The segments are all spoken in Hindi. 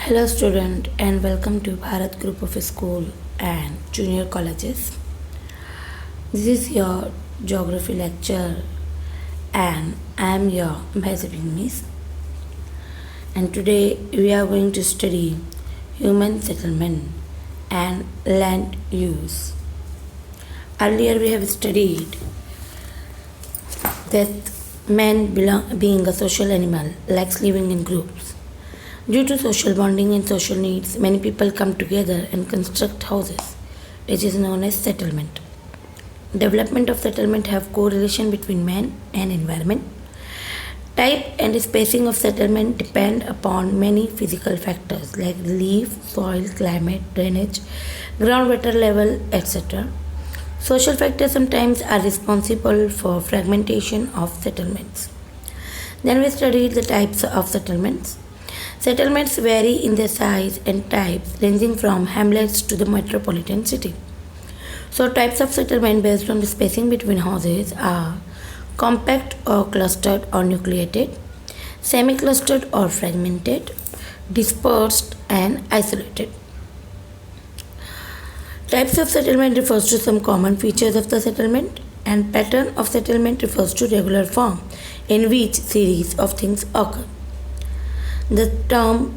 Hello student and welcome to Bharat Group of School and Junior Colleges. This is your geography lecture and I am your Bhaisaping Miss. And today we are going to study human settlement and land use. Earlier we have studied that man being a social animal likes living in groups. Due to social bonding and social needs, many people come together and construct houses, which is known as settlement. Development of settlement have correlation between man and environment. Type and spacing of settlement depend upon many physical factors like relief, soil, climate, drainage, groundwater level, etc. Social factors sometimes are responsible for fragmentation of settlements. Then we studied the types of settlements. Settlements vary in their size and types, ranging from hamlets to the metropolitan city. So, types of settlement based on the spacing between houses are compact or clustered or nucleated, semi-clustered or fragmented, dispersed and isolated. Types of settlement refers to some common features of the settlement, and pattern of settlement refers to regular form in which series of things occur. The term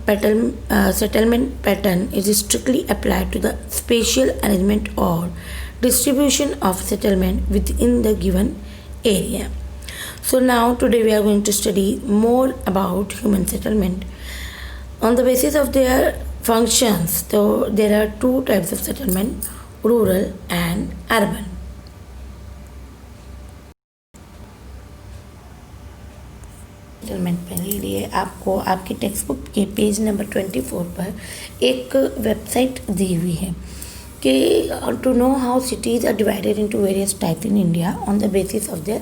settlement pattern is strictly applied to the spatial arrangement or distribution of settlement within the given area. So now today we are going to study more about human settlement on the basis of their functions. So there are two types of settlement, rural and urban. Settlement पहले लिए आपको आपके टेक्स्ट बुक के पेज नंबर 24 पर एक वेबसाइट दी हुई है कि to know how cities are divided into various types in India on the basis of their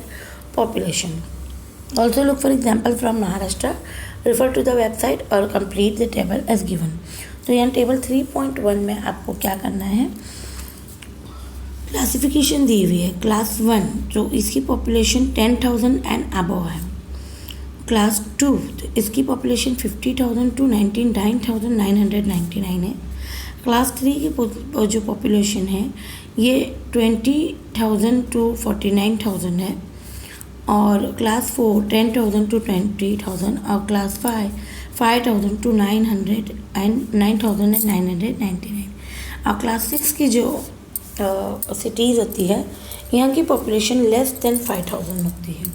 population. Also look for example from Maharashtra, refer to the website और complete the table as given. तो यहाँ टेबल 3.1 में आपको क्या करना है, क्लासिफिकेशन दी हुई है. क्लास 1 जो इसकी पॉपुलेशन 10,000 एंड अबव है. क्लास 2 तो इसकी पॉपुलेशन 50,000 टू 99,999 है. क्लास 3 की जो पॉपुलेशन है ये 20,000 टू 49,000 है. और क्लास 4 10,000 टू 20,000 और क्लास 5 5,000 टू 9,999. और क्लास 6 की जो सिटीज़ होती है यहाँ की पॉपुलेशन लेस देन 5,000 होती है.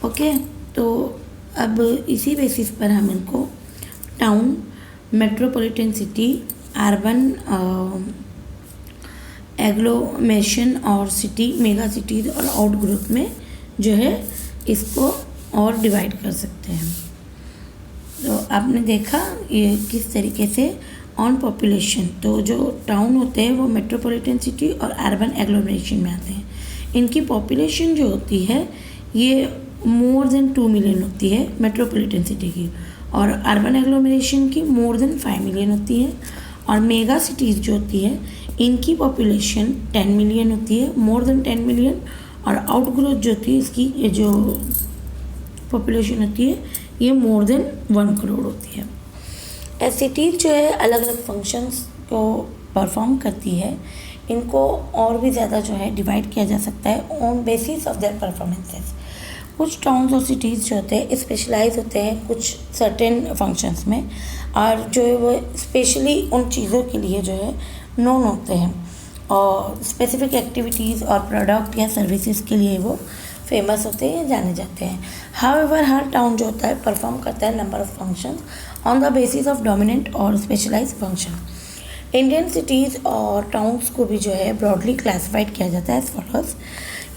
ओके, तो अब इसी बेसिस पर हम इनको town, metropolitan city, urban agglomeration और सिटी, मेगा सिटीज़ और आउट ग्रुप में जो है इसको और डिवाइड कर सकते हैं. तो आपने देखा ये किस तरीके से ऑन पॉपुलेशन. तो जो टाउन होते हैं वो मेट्रोपॉलिटन सिटी और अर्बन एग्लोमेरेशन में आते हैं. इनकी पॉपुलेशन जो होती है ये मोर देन 2 मिलियन होती है मेट्रोपॉलिटन सिटी की, और अर्बन एग्लोमेरेशन की मोर देन 5 मिलियन होती है. और मेगा सिटीज़ जो होती है इनकी पॉपुलेशन 10 मिलियन होती है, मोर देन 10 मिलियन. और आउट ग्रोथ जो होती है इसकी ये जो पॉपुलेशन होती है ये मोर देन 1 करोड़ होती है. सिटीज़ जो है अलग अलग फंक्शंस को परफॉर्म करती है. इनको और भी ज़्यादा जो है डिवाइड किया जा सकता है on basis of there performances. कुछ टाउन्स और सिटीज़ जो होते हैं स्पेशलाइज होते हैं कुछ सर्टेन फंक्शंस में, और जो है वो स्पेशली उन चीज़ों के लिए जो है नोन होते हैं और स्पेसिफिक एक्टिविटीज़ और प्रोडक्ट या सर्विसेज के लिए वो फेमस होते हैं या जाने जाते हैं. हाउएवर हर टाउन जो होता है परफॉर्म करता है number of functions on the basis of dominant और स्पेशलाइज फंक्शन. इंडियन सिटीज़ और टाउन्स को भी जो है ब्रॉडली क्लासिफाइड किया जाता है एज फॉलोज.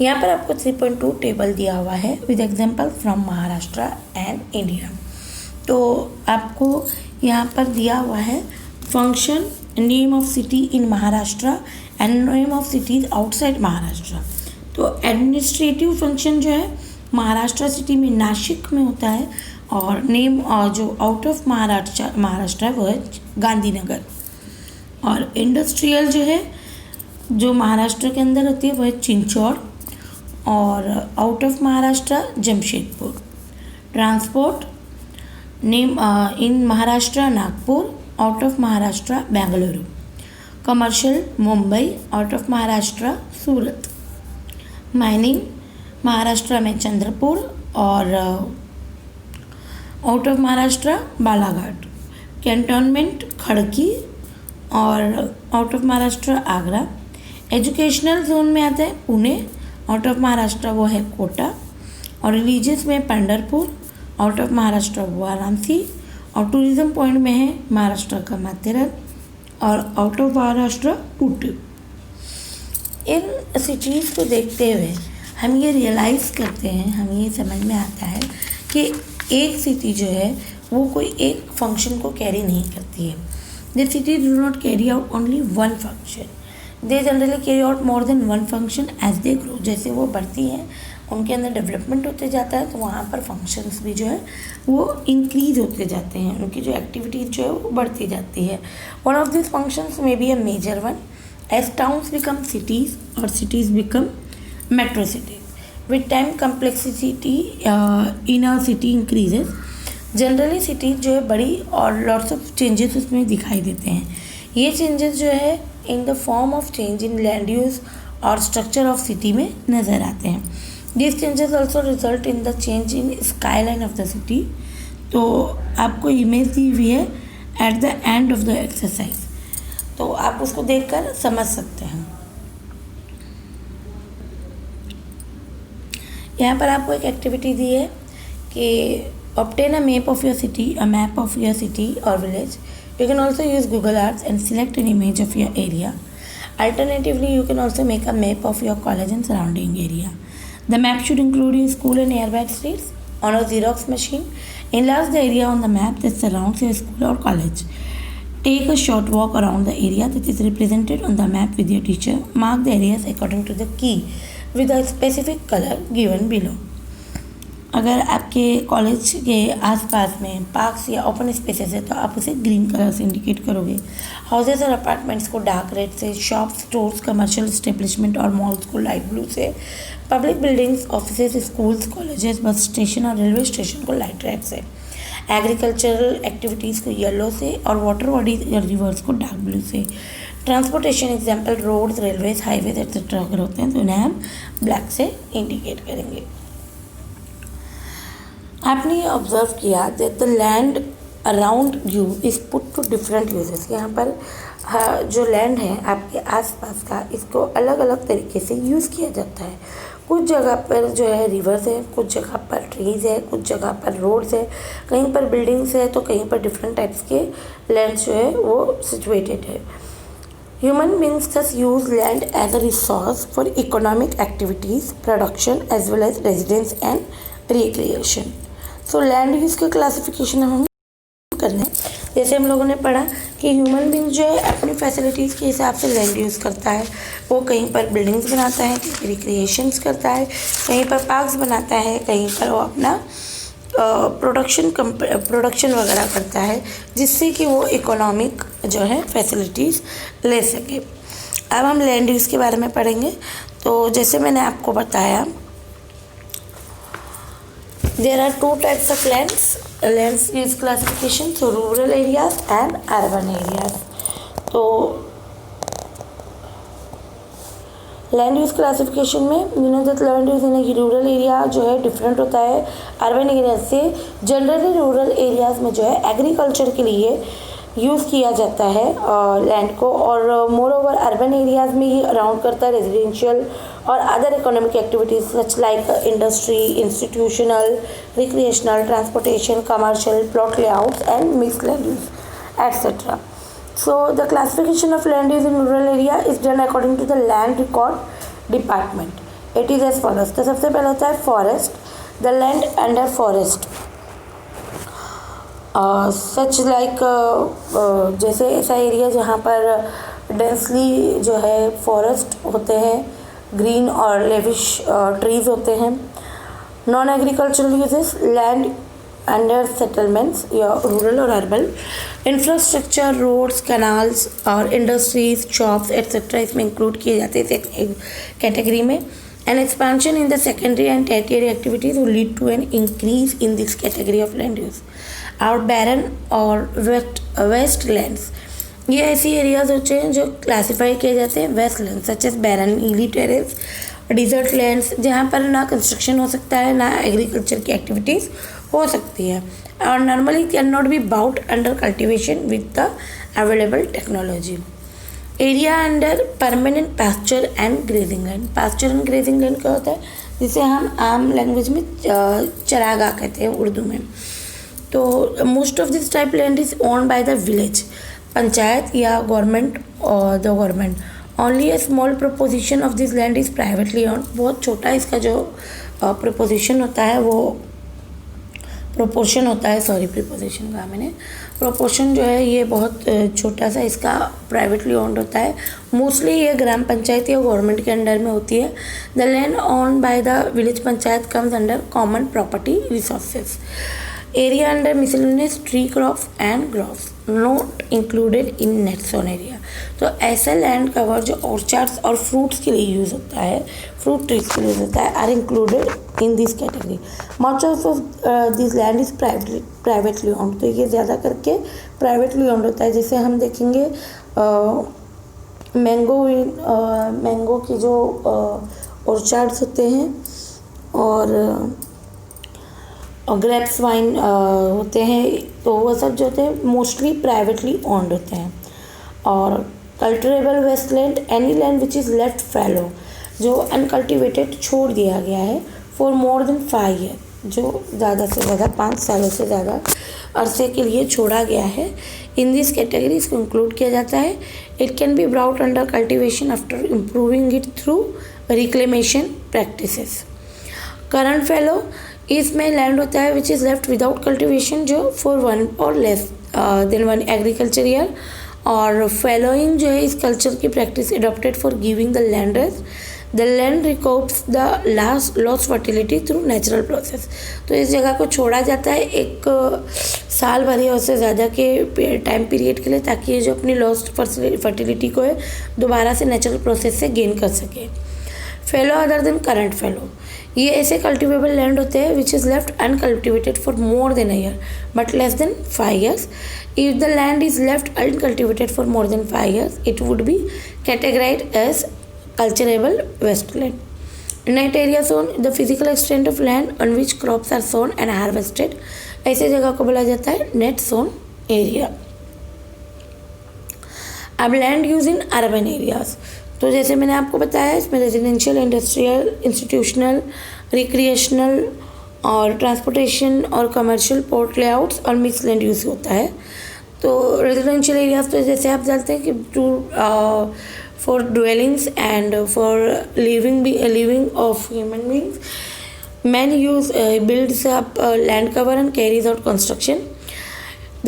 यहाँ पर आपको 3.2 टेबल दिया हुआ है with example from Maharashtra and India. तो आपको यहाँ पर दिया हुआ है function, name of city in Maharashtra and name of cities outside Maharashtra. तो एडमिनिस्ट्रेटिव फंक्शन जो है महाराष्ट्र सिटी में नासिक में होता है, और नेम जो आउट ऑफ महाराष्ट्र है वो है गांधीनगर. और इंडस्ट्रियल जो है जो महाराष्ट्र के अंदर होती है वो है चिंचौड़, और out of Maharashtra Jamshedpur. Transport name in Maharashtra Nagpur, out of Maharashtra Bengaluru. Commercial Mumbai, out of Maharashtra Surat. Mining Maharashtra में चंद्रपुर और out of Maharashtra Balaghat. Cantonment Khadki और out of Maharashtra Agra. Educational zone में आता है पुणे, आउट ऑफ महाराष्ट्र वो है कोटा. और रिलीजियस में पंढरपुर, आउट ऑफ महाराष्ट्र वाराणसी. और टूरिज़्म पॉइंट में है महाराष्ट्र का माथेरन और out of Maharashtra Ooty. In cities को देखते हुए हम ये रियलाइज़ करते हैं, हमें ये समझ में आता है कि एक सिटी जो है वो कोई एक फंक्शन को कैरी नहीं करती है. The city do not carry out only one function, they generally carry out more than one function as they grow. जैसे वो बढ़ती हैं, उनके अंदर डेवलपमेंट होते जाता है, तो वहाँ पर फंक्शंस भी जो है वो इंक्रीज होते जाते हैं, उनकी जो एक्टिविटीज़ जो है वो बढ़ती जाती है. वन ऑफ दिस फंक्शंस में be a major one. As towns become cities और cities become metro cities. With time complexity in a city increases. Generally cities जो है बड़ी और लॉट्स ऑफ चेंजेस उसमें दिखाई देते हैं. ये चेंजेस जो है in the form of change in land use और स्ट्रक्चर ऑफ सिटी में नज़र आते हैं. This changes also result in the change in sky line of the city. तो आपको इमेज दी हुई है at the end of the exercise, तो आप उसको देखकर समझ सकते हैं. यहाँ पर आपको एक एक्टिविटी दी है कि obtain a map of your city, a map of your city और village. You can also use Google Earth and select an image of your area. Alternatively you can also make a map of your college and surrounding area. The map should include your school and nearby streets on a xerox machine. Enlarge the area on the map that surrounds your school or college. Take a short walk around the area that is represented on the map with your teacher. Mark the areas according to the key with a specific color given below. अगर आपके कॉलेज के आसपास में पार्क्स या ओपन स्पेसेस है तो आप उसे ग्रीन कलर से इंडिकेट करोगे. हाउसेस और अपार्टमेंट्स को डार्क रेड से, शॉप्स, स्टोर्स, कमर्शियल एस्टेब्लिशमेंट और मॉल्स को लाइट ब्लू से, public buildings, offices, schools, colleges, bus station और रेलवे स्टेशन को लाइट रेड से, एग्रीकल्चरल एक्टिविटीज़ को येलो से और वाटर बॉडीज या रिवर्स को डार्क ब्लू से. Transportation example roads, railways, highways etcetera अगर होते हैं तो उन्हें हम ब्लैक से इंडिकेट करेंगे. आपने ये ऑब्जर्व किया that the land around you is put to different uses. यहाँ पर जो लैंड है आपके आसपास का, इसको अलग अलग तरीके से यूज़ किया जाता है. कुछ जगह पर जो है रिवर्स है, कुछ जगह पर ट्रीज़ है, कुछ जगह पर रोड्स है, कहीं पर बिल्डिंग्स है, तो कहीं पर डिफरेंट टाइप्स के लैंड जो है वो सिचुएटेड है. Human beings thus use land as a resource for economic activities, production as well as residence and recreation. So land use के क्लासिफिकेशन हम कर रहे हैं. जैसे हम लोगों ने पढ़ा कि ह्यूमन बींग जो है अपनी फैसिलिटीज़ के हिसाब से लैंड यूज़ करता है. वो कहीं पर बिल्डिंग्स बनाता है, कहीं रिक्रिएशंस करता है, कहीं पर पार्क्स बनाता है, कहीं पर वो अपना प्रोडक्शन वगैरह करता है, जिससे कि वो इकोनॉमिक जो है फैसिलिटीज़ ले सके. अब हम लैंड यूज़ के बारे में पढ़ेंगे. तो जैसे मैंने आपको बताया, there are two types of lands use classification, so rural areas and urban areas. तो लैंड यूज़ क्लासिफिकेशन में you know that land use in rural area जो है डिफरेंट होता है अर्बन एरिया से. जनरली रूरल एरियाज़ में जो है एग्रीकल्चर के लिए यूज़ किया जाता है लैंड को, और मोर ओवर अर्बन एरियाज़ में ये अराउंड करता है रेजिडेंशियल और other economic activities such like industry, institutional, recreational, transportation, commercial, plot layouts and mix land use etcetera. So the classification of land use in rural area is done according to the land record department. It is as follows. तो सबसे पहले होता है forest, the land under forest, such like जैसे ऐसा एरिया जहाँ पर डेंसली जो है फॉरेस्ट होते हैं, ग्रीन और लेविश ट्रीज होते हैं. Non agricultural uses, land under settlements या रूरल और अर्बन, इंफ्रास्ट्रक्चर, रोड्स, कैनाल्स और इंडस्ट्रीज, शॉप्स एट्सेट्रा इसमें इंक्लूड किए जाते हैं इस कैटेगरी में. An expansion in the secondary and tertiary activities will lead to an increase in this category of land use. Our barren और wastelands, ये ऐसी एरियाज होते हैं जो क्लासीफाई किए जाते हैं वेस्टलैंड, सच एज बैरन, हीली टेरेस, डिजर्ट लैंड्स, जहाँ पर ना कंस्ट्रक्शन हो सकता है ना एग्रीकल्चर की एक्टिविटीज़ हो सकती है, और normally can not be brought under cultivation with the available technology. Area under permanent pasture and grazing land. Pasture and grazing land क्या होता है, जिसे हम आम लैंग्वेज में चरागाह कहते हैं उर्दू में. तो most of this type land is owned by the village, panchayat या गवर्नमेंट और the government. Only A small proposition of this land is privately owned. बहुत छोटा इसका जो प्रोपोजिशन होता है वो प्रोपोर्शन होता है, सॉरी प्रीपोजिशन कहा मैंने, प्रोपोर्शन जो है ये बहुत छोटा सा इसका प्राइवेटली ओन्ड होता है. मोस्टली ये ग्राम पंचायत या गवर्नमेंट के अंडर में होती है. The land owned by the village panchayat comes under common property resources. Area under miscellaneous tree crops and groves not included in net zone area. तो ऐसा लैंड कवर जो ऑर्चार्ड्स और फ्रूट्स के लिए यूज़ होता है, फ्रूट ट्रीज के लिए यूज होता है, are included in this category. Much of this land is privately owned. तो ये ज़्यादा करके प्राइवेटली ओन्ड होता है. जैसे हम देखेंगे मैंगो की जो ऑर्चार्ड्स होते हैं और ग्रेप्स वाइन होते हैं, तो वो सब जो होते हैं मोस्टली प्राइवेटली ओन्ड होते हैं. और cultivable wasteland, any land which is left fallow, जो अनकल्टिवेटेड छोड़ दिया गया है फॉर मोर देन 5 ईयर, जो ज़्यादा से ज़्यादा 5 सालों से ज़्यादा अरसे के लिए छोड़ा गया है. इन दिस कैटेगरी इसको इंक्लूड किया जाता है. It can be brought under cultivation after improving it through reclamation practices. Current fallow, इसमें लैंड होता है विच इज़ लेफ्ट विदाउट कल्टिवेशन, जो फॉर 1 और लेस देन 1 एग्रीकल्चर ईयर. और फैलोइंग जो है इस कल्चर की practice adopted for giving the landers the land records the loss fertility through natural process. तो इस जगह को छोड़ा जाता है 1 साल भर या उससे ज़्यादा के टाइम पीरियड के लिए, ताकि ये जो अपनी लॉस्ट फर्टिलिटी को है दोबारा से नेचुरल प्रोसेस से गेन कर सके. Fallow other than current fallow, ये ऐसे कल्टिवेबल लैंड होते हैं which is left uncultivated for more than a year but less than 5 years. If the land is left uncultivated for more than 5 years, it would be categorised as culturable wasteland. Net area sown, the physical extent of land on which crops are sown and harvested. ऐसे जगह को बोला जाता है नेट जोन एरिया. अब land use in urban areas, तो जैसे मैंने आपको बताया इसमें रेजिडेंशियल, इंडस्ट्रियल, इंस्टीट्यूशनल, रिक्रिएशनल और ट्रांसपोर्टेशन और कमर्शियल पोर्ट लेआउट्स और मिक्स लैंड यूज़ होता है. तो रेजिडेंशियल एरियाज तो जैसे आप जानते हैं कि to for dwellings and for living of human beings, man use builds up land cover and carries out construction.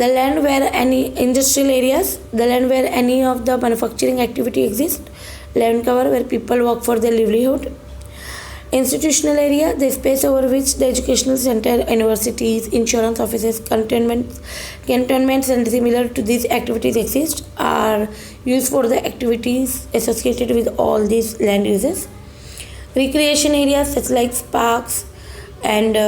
The land where any industrial areas, the land where any of the manufacturing activity exists, land cover where people work for their livelihood. Institutional area, the space over which the educational center, universities, insurance offices, cantonments and similar to these activities exist, are used for the activities associated with all these land uses. Recreation areas such like parks and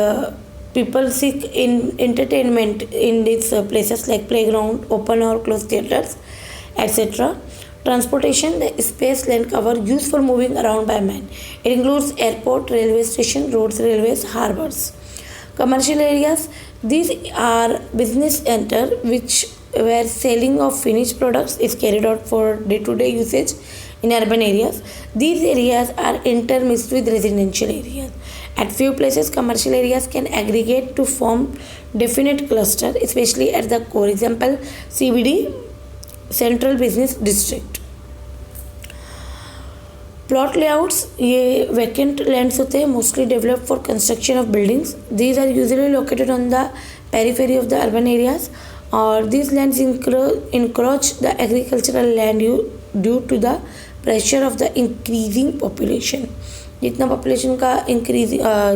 people seek in entertainment in these places like playground, open or closed theaters, etc. Transportation, the space land cover used for moving around by man. It includes airport, railway station, roads, railways, harbors. Commercial areas, these are business center which where selling of finished products is carried out for day-to-day usage in urban areas. These areas are intermixed with residential areas. At few places, commercial areas can aggregate to form definite cluster, especially at the core. Example, CBD, Central Business District. Plot layouts, ये vacant lands होते हैं, mostly developed for construction of buildings. These are usually located on the periphery of the urban areas, or these lands encroach the agricultural land due to the pressure of the increasing population. जितना पॉपुलेशन का इंक्रीज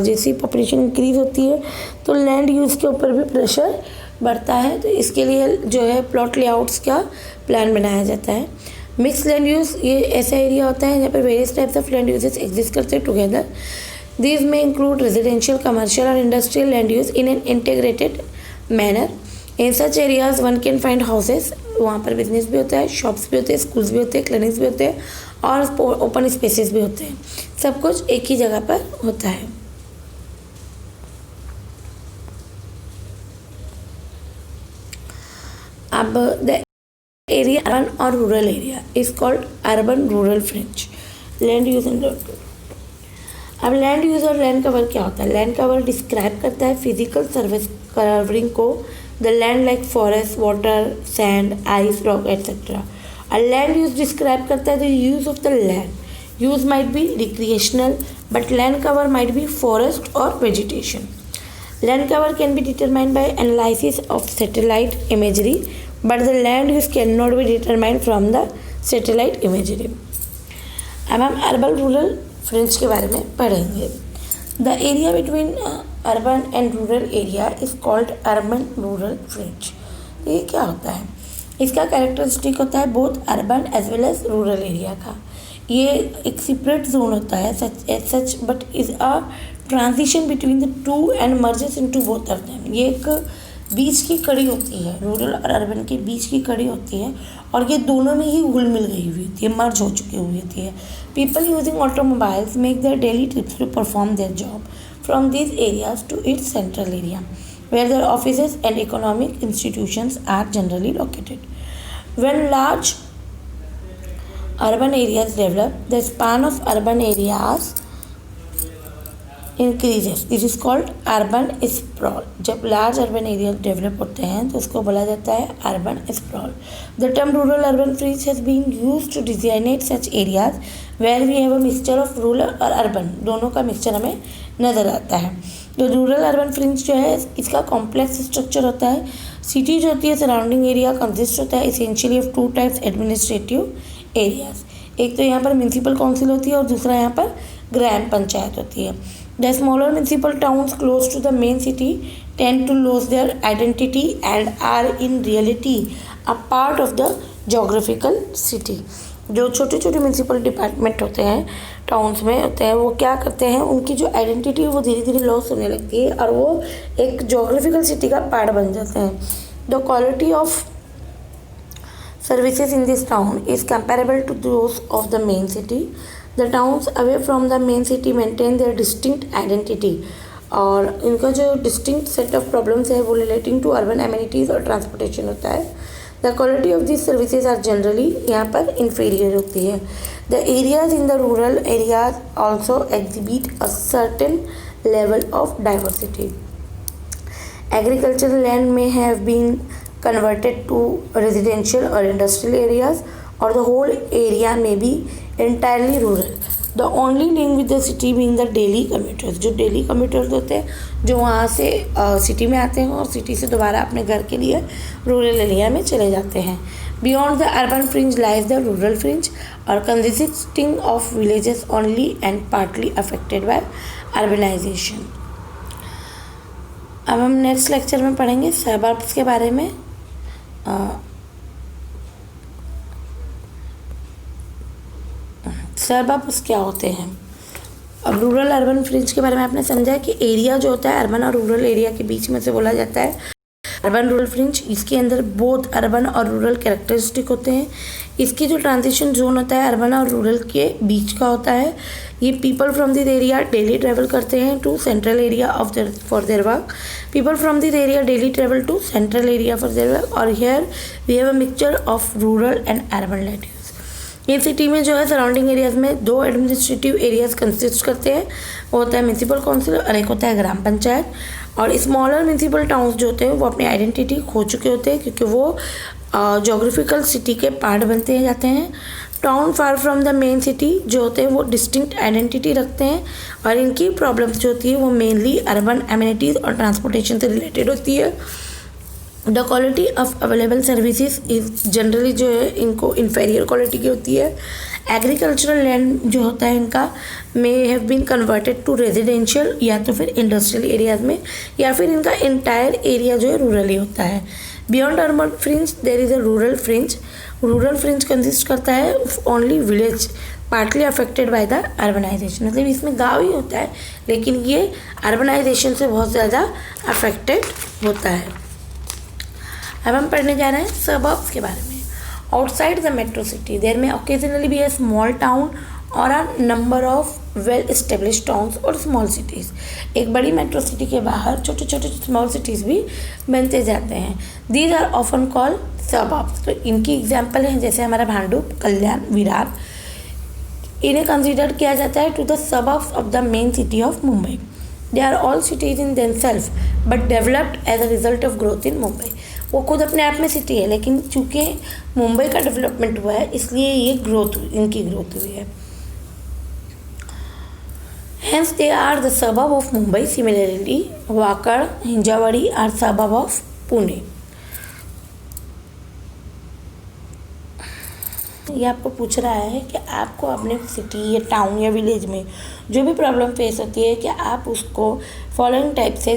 जैसी पॉपुलेशन इंक्रीज होती है तो लैंड यूज़ के ऊपर भी प्रेशर बढ़ता है. तो इसके लिए जो है प्लॉट लेआउट्स का प्लान बनाया जाता है. मिक्स लैंड यूज़ ये ऐसा एरिया होता है जहाँ पर various types of land uses exist करते हैं together. These may include residential, commercial or industrial land use in an integrated manner. In such areas one can find houses, वहाँ पर बिजनेस भी होता है, शॉप्स भी होते हैं, स्कूल्स भी होते हैं, क्लिनिक्स भी होते हैं और ओपन स्पेसेस भी होते हैं. सब कुछ एक ही जगह पर होता है. अब द एरिया अर्बन और rural area is called urban rural fringe. Land use and अब लैंड यूज और लैंड कवर क्या होता है? लैंड कवर डिस्क्राइब करता है फिजिकल सर्विस कवरिंग को, the land like forest, water, sand, ice, rock etcetera. और लैंड यूज डिस्क्राइब करता है the use of the land. Use might be recreational but land cover might be forest और vegetation. Land cover can be determined by analysis of satellite imagery but the land use can not be determined from the satellite imagery. अब हम अर्बन रूरल फ्रिंज के बारे में पढ़ेंगे. The area between urban and rural area is called urban rural fringe. ये क्या होता है? इसका कैरेक्टरिस्टिक होता है both urban as well as rural area का. ये एक सेपरेट जोन होता है such but is a transition between the two and merges into both of them. ये एक बीच की कड़ी होती है, रूरल और अर्बन के बीच की कड़ी होती है और ये दोनों में ही घुल मिल गई हुई होती है, मर्ज हो चुकी हुई होती है. People using automobiles make their daily trips to perform their job from these areas to its central area, where their offices and economic institutions are generally located. When large urban areas develop, the span of urban areas increases. This is called urban sprawl. जब लार्ज अर्बन एरिया डेवलप होते हैं तो उसको बोला जाता है urban sprawl. The term rural urban fringe has been used to designate such areas where we have a mixture of rural और अर्बन. दोनों का मिक्सचर हमें नज़र आता है. तो रूरल अर्बन फ्रिंज जो है इसका कॉम्प्लेक्स स्ट्रक्चर होता है. सिटी जो होती है सराउंडिंग एरिया कंसिस्ट होता है essentially of two types administrative areas. एक तो यहाँ पर म्यूनसिपल काउंसिल होती है और दूसरा यहाँ पर ग्राम पंचायत होती है. The smaller municipal towns close to the main city tend to lose their identity and are in reality a part of the geographical city. जो छोटे छोटे म्यूनसिपल डिपार्टमेंट होते हैं टाउन्स में होते हैं वो क्या करते हैं, उनकी जो आइडेंटिटी है वो धीरे धीरे लॉस होने लगती है और वो एक जोग्राफिकल सिटी का पार्ट बन जाते हैं. The quality of services in this town is comparable to those of the main city. The towns away from the main city maintain their distinct identity. और इनका जो distinct set of problems है वो relating to urban amenities और transportation होता है. The quality of these services are generally यहाँ पर inferior होती है. The areas in the rural areas also exhibit a certain level of diversity. Agricultural land may have been converted to residential or industrial areas or the whole area may be entirely rural. The only link with the city being the daily commuters. जो डेली कम्यूटर्स होते हैं जो वहाँ से सिटी में आते हैं और सिटी से दोबारा अपने घर के लिए रूरल एरिया में चले जाते हैं. Beyond the urban fringe lies the rural fringe or consisting of villages only and partly affected by urbanization. अब हम नेक्स्ट लेक्चर में पढ़ेंगे सबर्ब्स के बारे में. सबर्ब्स क्या होते हैं? अब रूरल अर्बन फ्रिंज के बारे में आपने समझा कि एरिया जो होता है अर्बन और रूरल एरिया के बीच में से बोला जाता है अर्बन रूरल फ्रिंज. इसके अंदर बोथ अर्बन और रूरल कैरेक्टरिस्टिक होते हैं. इसकी जो ट्रांजिशन जोन होता है अर्बन और रूरल के बीच का होता है. ये people from this area daily travel करते हैं to central area of their for their work. People from this area daily travel to central area for their work. और here we have a mixture of rural and urban land. ये सिटी में जो है सराउंडिंग एरियाज़ में दो एडमिनिस्ट्रेटिव एरियाज़ कंसिस्ट करते हैं. वो होता है म्यूनसिपल काउंसिल और एक होता है ग्राम पंचायत. और स्मॉलर म्यूनसिपल टाउन्स जो होते हैं वो अपनी आइडेंटिटी खो चुके होते हैं क्योंकि वो जोग्राफिकल सिटी के पार्ट बनते जाते हैं. Town far from the main city जो होते हैं वो डिस्टिंक्ट आइडेंटिटी रखते हैं और इनकी प्रॉब्लम्स जो होती है वो मेनली अर्बन एमिनिटीज़ और ट्रांसपोर्टेशन से रिलेटेड होती है. The quality of available services is generally जो है इनको इन्फेरियर क्वालिटी की होती है एग्रीकल्चरल लैंड जो होता है इनका may have been converted to residential या तो फिर इंडस्ट्रियल एरियाज में, या फिर इनका इंटायर एरिया जो है रूरल ही होता है। Beyond urban fringe there is a rural fringe. Rural fringe consist करता है only village partly affected by the urbanisation, मतलब इसमें गाँव ही होता है लेकिन ये अर्बनाइजेशन से बहुत ज़्यादा अफेक्टेड होता है। अब हम पढ़ने जा रहे हैं सबर्ब्स के बारे में। Outside the metro city there may occasionally be a small town or a number of well established towns or small cities. एक बड़ी मेट्रो सिटी के बाहर छोटे छोटे स्मॉल सिटीज़ भी बनते जाते हैं। These are often called suburbs. तो इनकी एग्जाम्पल हैं जैसे हमारा भांडुप, कल्याण, विरार। इन्हें कंसिडर किया जाता है to the suburbs of the main city of Mumbai. They are all cities in themselves but developed as a result of growth in Mumbai. वो खुद अपने आप में सिटी है लेकिन चूँकि मुंबई का डेवलपमेंट हुआ है इसलिए ये इनकी ग्रोथ हुई है। Hence they are the suburb of Mumbai. Similarly, Wakad, Hinjawadi are suburb of Pune. ये आपको पूछ रहा है कि आपको अपने सिटी या टाउन या विलेज में जो भी प्रॉब्लम फेस होती है कि आप उसको फॉलोइंग टाइप से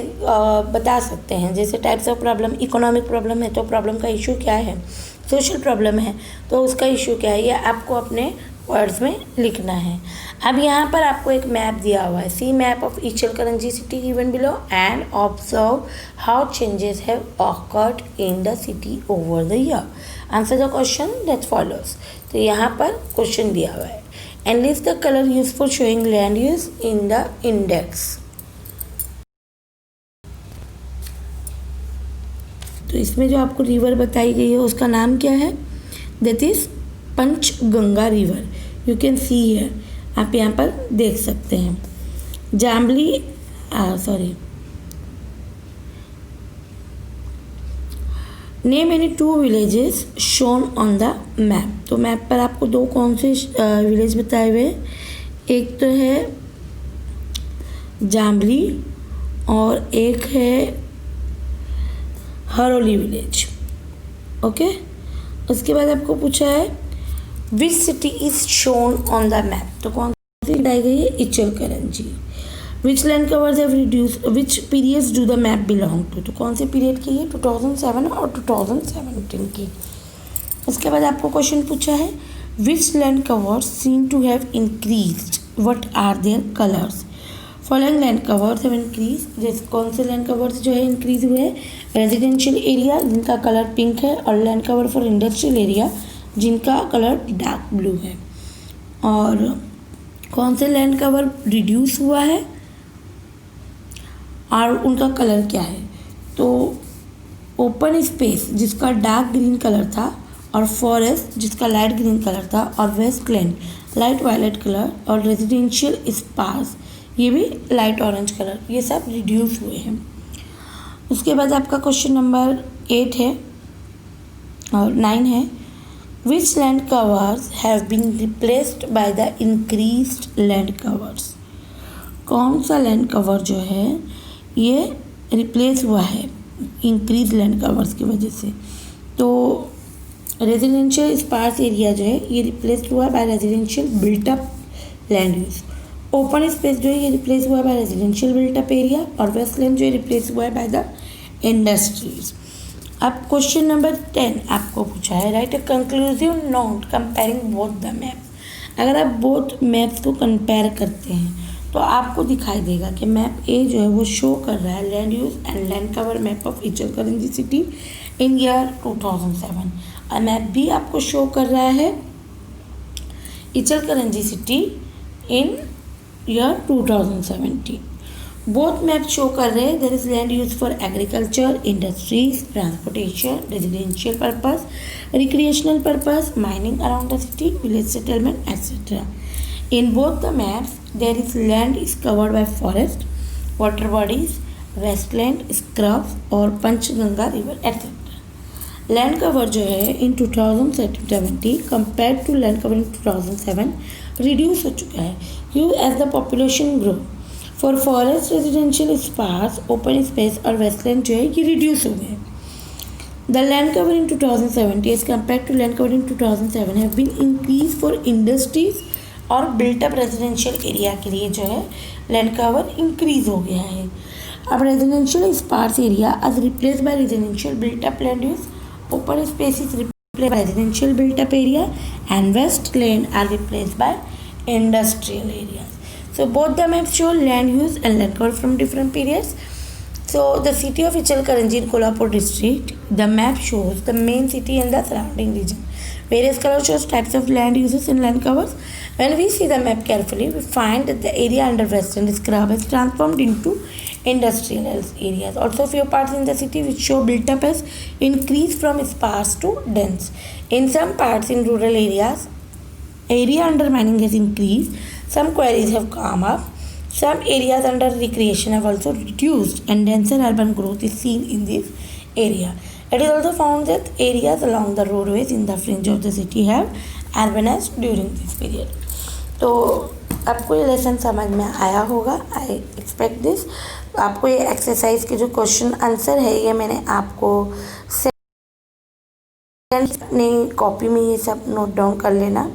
बता सकते हैं। जैसे types of problem, economic problem है तो प्रॉब्लम का इशू क्या है, सोशल प्रॉब्लम है तो उसका इशू क्या है, ये आपको अपने वर्ड्स में लिखना है। अब यहाँ पर आपको एक मैप दिया हुआ है, see map of Ichalkaranji city given below and observe how changes have occurred in the city over the year. Answer the question that follows. तो यहाँ पर क्वेश्चन दिया हुआ है and list the colour use for showing land use in the index. तो इसमें जो आपको रिवर बताई गई है उसका नाम क्या है, that is Panchganga river. You can see here, आप यहाँ पर देख सकते हैं। Jambli name any 2 villages shown on the map. तो मैप पर आपको 2 कौन से विलेज बताए हुए हैं, एक तो है जाम्बली और एक है हरोली विलेज। ओके, उसके बाद आपको पूछा है which city is shown on the map. तो कौन सी बताई गई है, Ichalkaranji. Which land covers have reduce, which periods do the map belong to. तो कौन से पीरियड की है, 2007 और 2017 की। उसके बाद आपको क्वेश्चन पूछा है which land covers seem to have increased, what are their colours. Following land covers have increase. जैसे कौन से लैंड कवर्स जो है इंक्रीज हुए हैं, रेजिडेंशियल एरिया जिनका कलर पिंक है और land cover for industrial area जिनका कलर डार्क ब्लू है। और कौन से लैंड कवर रिड्यूस हुआ है और उनका कलर क्या है, तो ओपन स्पेस जिसका डार्क ग्रीन कलर था और फॉरेस्ट जिसका लाइट ग्रीन कलर था और वेस्टलैंड लाइट वायलेट कलर और रेजिडेंशियल स्पार्स ये भी लाइट ऑरेंज कलर, ये सब रिड्यूस हुए हैं। उसके बाद आपका क्वेश्चन नंबर 8 है और 9 है which land covers have been replaced by the increased land covers. कौन सा लैंड कवर जो है ये रिप्लेस हुआ है इंक्रीज लैंड कवर्स की वजह से। तो रेजिडेंशियल स्पार्स एरिया जो है ये रिप्लेस हुआ by residential built up land use. Open space जो है ये रिप्लेस हुआ बाय रेजिडेंशियल बिल्टअप एरिया और वेस्टलैंड जो है रिप्लेस हुआ है बाय द इंडस्ट्रीज। अब क्वेश्चन नंबर 10 आपको पूछा है right a conclusive note comparing both the map. अगर आप बोथ मैप्स को कंपेयर करते हैं तो आपको दिखाई देगा कि मैप ए जो है वो शो कर रहा है land use and land cover map of Ichalkaranji city in year 2007 और मैप बी आपको शो कर रहा है Ichalkaranji city in year 2017। Both map show कर रहे हैं there is land use for agriculture, industries, transportation, residential purpose, recreational purpose, mining around the city, village settlement etcetera. In both the maps, there is land is covered by forest, water bodies, westland, scrubs और Panchganga river etc. Land cover जो है in 2070 compare to land cover in 2007 reduce हो चुका है क्यों as the population grow. For forest, residential sparse, open space और वेस्टलैंड जो है ये रिड्यूस हो गए। The land cover in 2070 as compared to land cover in 2007 have been increased for industries और built up residential area के लिए जो है land cover increase हो गया है. अब residential sparse area as replaced by residential built up land use, open spaces replaced by residential built up area, and vast land are replaced by industrial areas. So both the maps show land use and land cover from different periods. So the city of Ichalkaranji in Kolhapur district, the map shows the main city and the surrounding region. Various colors shows types of land uses and land covers. When we see the map carefully, we find that the area under western scrub is transformed into industrial areas. Also few parts in the city which show built up as increase from sparse to dense. In some parts in rural areas, area under mining has increased. Some quarries have come up. Some areas under recreation have also reduced and denser urban growth is seen in this area. It is also found that areas along the roadways in the fringe of the city have urbanized during this period. तो आपको ये लेसन समझ में आया होगा, आई एक्सपेक्ट दिस. आपको ये एक्सरसाइज के जो क्वेश्चन आंसर है ये मैंने आपको अपनी कॉपी में ये सब नोट डाउन कर लेना.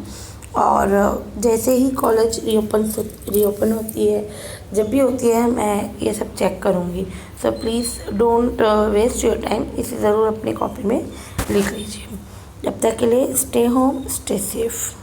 और जैसे ही कॉलेज रीओपन होती है, जब भी होती है मैं ये सब चेक करूँगी. So please don't waste your time, इसे ज़रूर अपनी कॉपी में लिख लीजिए. जब तक के लिए स्टे होम, स्टे सेफ.